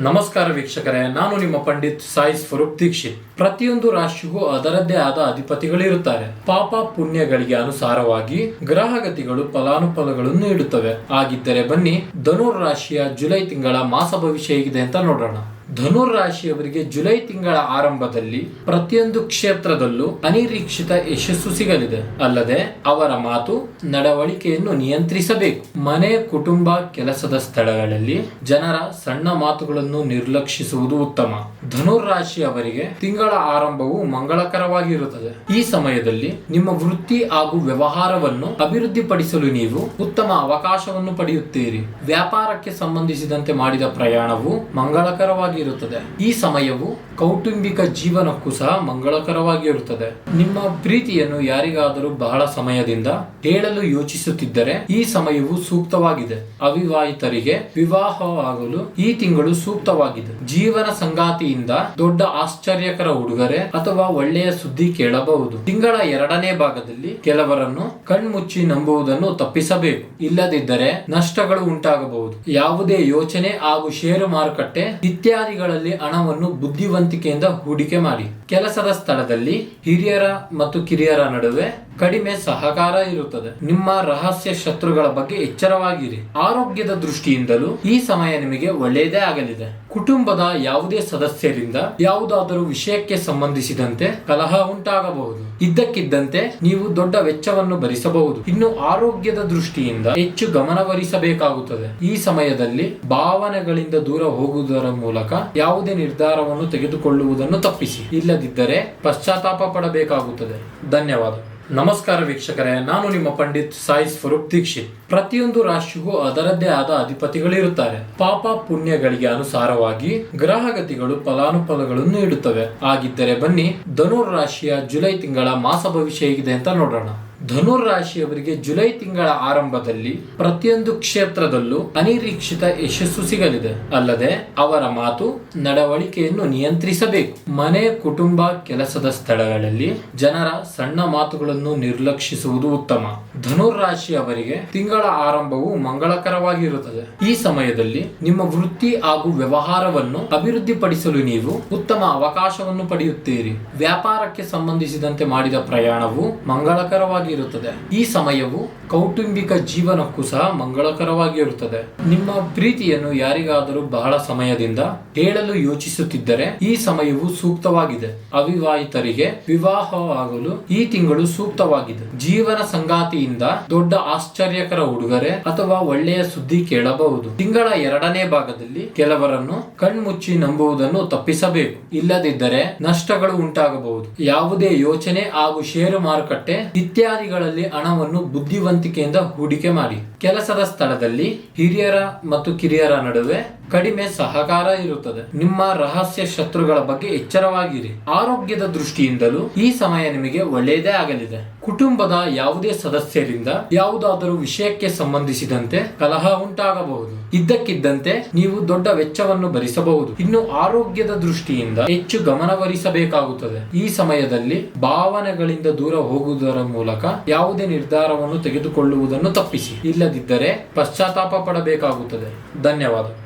ನಮಸ್ಕಾರ ವೀಕ್ಷಕರೇ, ನಾನು ನಿಮ್ಮ ಪಂಡಿತ್ ಸಾಯಿ ಸ್ವರೂಪ್ ದೀಕ್ಷಿತ್. ಪ್ರತಿಯೊಂದು ರಾಶಿಗೂ ಅದರದ್ದೇ ಆದ ಅಧಿಪತಿಗಳಿರುತ್ತಾರೆ. ಪಾಪ ಪುಣ್ಯಗಳಿಗೆ ಅನುಸಾರವಾಗಿ ಗ್ರಹಗತಿಗಳು ಫಲಾನುಫಲಗಳನ್ನು ನೀಡುತ್ತವೆ. ಹಾಗಿದ್ದರೆ ಬನ್ನಿ, ಧನುರ್ ರಾಶಿಯ ಜುಲೈ ತಿಂಗಳ ಮಾಸ ಭವಿಷ್ಯ ಹೇಗಿದೆ ಅಂತ ನೋಡೋಣ. ಧನುರ್ ರಾಶಿಯವರಿಗೆ ಜುಲೈ ತಿಂಗಳ ಆರಂಭದಲ್ಲಿ ಪ್ರತಿಯೊಂದು ಕ್ಷೇತ್ರದಲ್ಲೂ ಅನಿರೀಕ್ಷಿತ ಯಶಸ್ಸು ಸಿಗಲಿದೆ. ಅಲ್ಲದೆ ಅವರ ಮಾತು ನಡವಳಿಕೆಯನ್ನು ನಿಯಂತ್ರಿಸಬೇಕು. ಮನೆ, ಕುಟುಂಬ, ಕೆಲಸದ ಸ್ಥಳಗಳಲ್ಲಿ ಜನರ ಸಣ್ಣ ಮಾತುಗಳನ್ನು ನಿರ್ಲಕ್ಷಿಸುವುದು ಉತ್ತಮ. ಧನುರ್ ರಾಶಿಯವರಿಗೆ ತಿಂಗಳ ಆರಂಭವು ಮಂಗಳಕರವಾಗಿರುತ್ತದೆ. ಈ ಸಮಯದಲ್ಲಿ ನಿಮ್ಮ ವೃತ್ತಿ ಹಾಗೂ ವ್ಯವಹಾರವನ್ನು ಅಭಿವೃದ್ಧಿಪಡಿಸಲು ನೀವು ಉತ್ತಮ ಅವಕಾಶವನ್ನು ಪಡೆಯುತ್ತೀರಿ. ವ್ಯಾಪಾರಕ್ಕೆ ಸಂಬಂಧಿಸಿದಂತೆ ಮಾಡಿದ ಪ್ರಯಾಣವು ಮಂಗಳಕರವಾಗಿ ಈ ಸಮಯವು ಕೌಟುಂಬಿಕ ಜೀವನಕ್ಕೂ ಸಹ ಮಂಗಳಕರವಾಗಿರುತ್ತದೆ. ನಿಮ್ಮ ಪ್ರೀತಿಯನ್ನು ಯಾರಿಗಾದರೂ ಬಹಳ ಸಮಯದಿಂದ ಹೇಳಲು ಯೋಚಿಸುತ್ತಿದ್ದರೆ ಈ ಸಮಯವು ಸೂಕ್ತವಾಗಿದೆ. ಅವಿವಾಹಿತರಿಗೆ ವಿವಾಹವಾಗಲು ಈ ತಿಂಗಳು ಸೂಕ್ತವಾಗಿದೆ. ಜೀವನ ಸಂಗಾತಿಯಿಂದ ದೊಡ್ಡ ಆಶ್ಚರ್ಯಕರ ಉಡುಗೊರೆ ಅಥವಾ ಒಳ್ಳೆಯ ಸುದ್ದಿ ಕೇಳಬಹುದು. ತಿಂಗಳ ಎರಡನೇ ಭಾಗದಲ್ಲಿ ಕೆಲವರನ್ನು ಕಣ್ಮುಚ್ಚಿ ನಂಬುವುದನ್ನು ತಪ್ಪಿಸಬೇಕು. ಇಲ್ಲದಿದ್ದರೆ ನಷ್ಟಗಳು ಉಂಟಾಗಬಹುದು. ಯಾವುದೇ ಯೋಚನೆ ಹಾಗೂ ಷೇರು ಮಾರುಕಟ್ಟೆ ಇತ್ಯಾದಿಗಳಲ್ಲಿ ಹಣವನ್ನು ಬುದ್ಧಿವಂತಿಕೆಯಿಂದ ಹೂಡಿಕೆ ಮಾಡಿ. ಕೆಲಸದ ಸ್ಥಳದಲ್ಲಿ ಹಿರಿಯರ ಮತ್ತು ಕಿರಿಯರ ನಡುವೆ ಕಡಿಮೆ ಸಹಕಾರ ಇರುತ್ತದೆ. ನಿಮ್ಮ ರಹಸ್ಯ ಶತ್ರುಗಳ ಬಗ್ಗೆ ಎಚ್ಚರವಾಗಿರಿ. ಆರೋಗ್ಯದ ದೃಷ್ಟಿಯಿಂದಲೂ ಈ ಸಮಯ ನಿಮಗೆ ಒಳ್ಳೆಯದೇ ಆಗಲಿದೆ. ಕುಟುಂಬದ ಯಾವುದೇ ಸದಸ್ಯರಿಂದ ಯಾವುದಾದರೂ ವಿಷಯಕ್ಕೆ ಸಂಬಂಧಿಸಿದಂತೆ ಕಲಹ ಉಂಟಾಗಬಹುದು. ಇದ್ದಕ್ಕಿದ್ದಂತೆ ನೀವು ದೊಡ್ಡ ವೆಚ್ಚವನ್ನು ಭರಿಸಬಹುದು. ಇನ್ನು ಆರೋಗ್ಯದ ದೃಷ್ಟಿಯಿಂದ ಹೆಚ್ಚು ಗಮನಹರಿಸಬೇಕಾಗುತ್ತದೆ. ಈ ಸಮಯದಲ್ಲಿ ಭಾವನೆಗಳಿಂದ ದೂರ ಹೋಗುವುದರ ಮೂಲಕ ಯಾವುದೇ ನಿರ್ಧಾರವನ್ನು ತೆಗೆದುಕೊಳ್ಳುವುದನ್ನು ತಪ್ಪಿಸಿ. ಇಲ್ಲದಿದ್ದರೆ ಪಶ್ಚಾತ್ತಾಪ ಪಡಬೇಕಾಗುತ್ತದೆ. ಧನ್ಯವಾದ. ನಮಸ್ಕಾರ ವೀಕ್ಷಕರೇ, ನಾನು ನಿಮ್ಮ ಪಂಡಿತ್ ಸಾಯಿ ಸ್ವರೂಪ್ ದೀಕ್ಷಿತ್. ಪ್ರತಿಯೊಂದು ರಾಶಿಗೂ ಅದರದ್ದೇ ಆದ ಅಧಿಪತಿಗಳಿರುತ್ತಾರೆ. ಪಾಪ ಪುಣ್ಯಗಳಿಗೆ ಅನುಸಾರವಾಗಿ ಗ್ರಹಗತಿಗಳು ಫಲಾನುಫಲಗಳನ್ನು ನೀಡುತ್ತವೆ. ಹಾಗಿದ್ದರೆ ಬನ್ನಿ, ಧನುರ್ ರಾಶಿಯ ಜುಲೈ ತಿಂಗಳ ಮಾಸ ಭವಿಷ್ಯ ಹೇಗಿದೆ ಅಂತ ನೋಡೋಣ. ಧನುರ್ ರಾಶಿಯವರಿಗೆ ಜುಲೈ ತಿಂಗಳ ಆರಂಭದಲ್ಲಿ ಪ್ರತಿಯೊಂದು ಕ್ಷೇತ್ರದಲ್ಲೂ ಅನಿರೀಕ್ಷಿತ ಯಶಸ್ಸು ಸಿಗಲಿದೆ. ಅಲ್ಲದೆ ಅವರ ಮಾತು ನಡವಳಿಕೆಯನ್ನು ನಿಯಂತ್ರಿಸಬೇಕು. ಮನೆ, ಕುಟುಂಬ, ಕೆಲಸದ ಸ್ಥಳಗಳಲ್ಲಿ ಜನರ ಸಣ್ಣ ಮಾತುಗಳನ್ನು ನಿರ್ಲಕ್ಷಿಸುವುದು ಉತ್ತಮ. ಧನುರ್ ರಾಶಿಯವರಿಗೆ ತಿಂಗಳ ಆರಂಭವು ಮಂಗಳಕರವಾಗಿರುತ್ತದೆ. ಈ ಸಮಯದಲ್ಲಿ ನಿಮ್ಮ ವೃತ್ತಿ ಹಾಗೂ ವ್ಯವಹಾರವನ್ನು ಅಭಿವೃದ್ಧಿಪಡಿಸಲು ನೀವು ಉತ್ತಮ ಅವಕಾಶವನ್ನು ಪಡೆಯುತ್ತೀರಿ. ವ್ಯಾಪಾರಕ್ಕೆ ಸಂಬಂಧಿಸಿದಂತೆ ಮಾಡಿದ ಪ್ರಯಾಣವು ಮಂಗಳಕರವಾಗಿ ಈ ಸಮಯವು ಕೌಟುಂಬಿಕ ಜೀವನಕ್ಕೂ ಸಹ ಮಂಗಳಕರವಾಗಿರುತ್ತದೆ. ನಿಮ್ಮ ಪ್ರೀತಿಯನ್ನು ಯಾರಿಗಾದರೂ ಬಹಳ ಸಮಯದಿಂದ ಹೇಳಲು ಯೋಚಿಸುತ್ತಿದ್ದರೆ ಈ ಸಮಯವು ಸೂಕ್ತವಾಗಿದೆ. ಅವಿವಾಹಿತರಿಗೆ ವಿವಾಹವಾಗಲು ಈ ತಿಂಗಳು ಸೂಕ್ತವಾಗಿದೆ. ಜೀವನ ಸಂಗಾತಿಯಿಂದ ದೊಡ್ಡ ಆಶ್ಚರ್ಯಕರ ಉಡುಗೊರೆ ಅಥವಾ ಒಳ್ಳೆಯ ಸುದ್ದಿ ಕೇಳಬಹುದು. ತಿಂಗಳ ಎರಡನೇ ಭಾಗದಲ್ಲಿ ಕೆಲವರನ್ನು ಕಣ್ಮುಚ್ಚಿ ನಂಬುವುದನ್ನು ತಪ್ಪಿಸಬೇಕು. ಇಲ್ಲದಿದ್ದರೆ ನಷ್ಟಗಳು ಉಂಟಾಗಬಹುದು. ಯಾವುದೇ ಯೋಚನೆ ಹಾಗೂ ಷೇರು ಮಾರುಕಟ್ಟೆ ಇತ್ಯಾದಿಗಳಲ್ಲಿ ಹಣವನ್ನು ಬುದ್ಧಿವಂತಿಕೆಯಿಂದ ಹೂಡಿಕೆ ಮಾಡಿ. ಕೆಲಸದ ಸ್ಥಳದಲ್ಲಿ ಹಿರಿಯರ ಮತ್ತು ಕಿರಿಯರ ನಡುವೆ ಕಡಿಮೆ ಸಹಕಾರ ಇರುತ್ತದೆ. ನಿಮ್ಮ ರಹಸ್ಯ ಶತ್ರುಗಳ ಬಗ್ಗೆ ಎಚ್ಚರವಾಗಿರಿ. ಆರೋಗ್ಯದ ದೃಷ್ಟಿಯಿಂದಲೂ ಈ ಸಮಯ ನಿಮಗೆ ಒಳ್ಳೆಯದೇ ಆಗಲಿದೆ. ಕುಟುಂಬದ ಯಾವುದೇ ಸದಸ್ಯರಿಂದ ಯಾವುದಾದರೂ ವಿಷಯಕ್ಕೆ ಸಂಬಂಧಿಸಿದಂತೆ ಕಲಹ ಉಂಟಾಗಬಹುದು. ಇದ್ದಕ್ಕಿದ್ದಂತೆ ನೀವು ದೊಡ್ಡ ವೆಚ್ಚವನ್ನು ಭರಿಸಬಹುದು. ಇನ್ನು ಆರೋಗ್ಯದ ದೃಷ್ಟಿಯಿಂದ ಹೆಚ್ಚು ಗಮನಹರಿಸಬೇಕಾಗುತ್ತದೆ. ಈ ಸಮಯದಲ್ಲಿ ಭಾವನೆಗಳಿಂದ ದೂರ ಹೋಗುವುದರ ಮೂಲಕ ಯಾವುದೇ ನಿರ್ಧಾರವನ್ನು ತೆಗೆದುಕೊಳ್ಳುವುದನ್ನು ತಪ್ಪಿಸಿ. ಇಲ್ಲದಿದ್ದರೆ ಪಶ್ಚಾತ್ತಾಪ ಪಡಬೇಕಾಗುತ್ತದೆ. ಧನ್ಯವಾದ.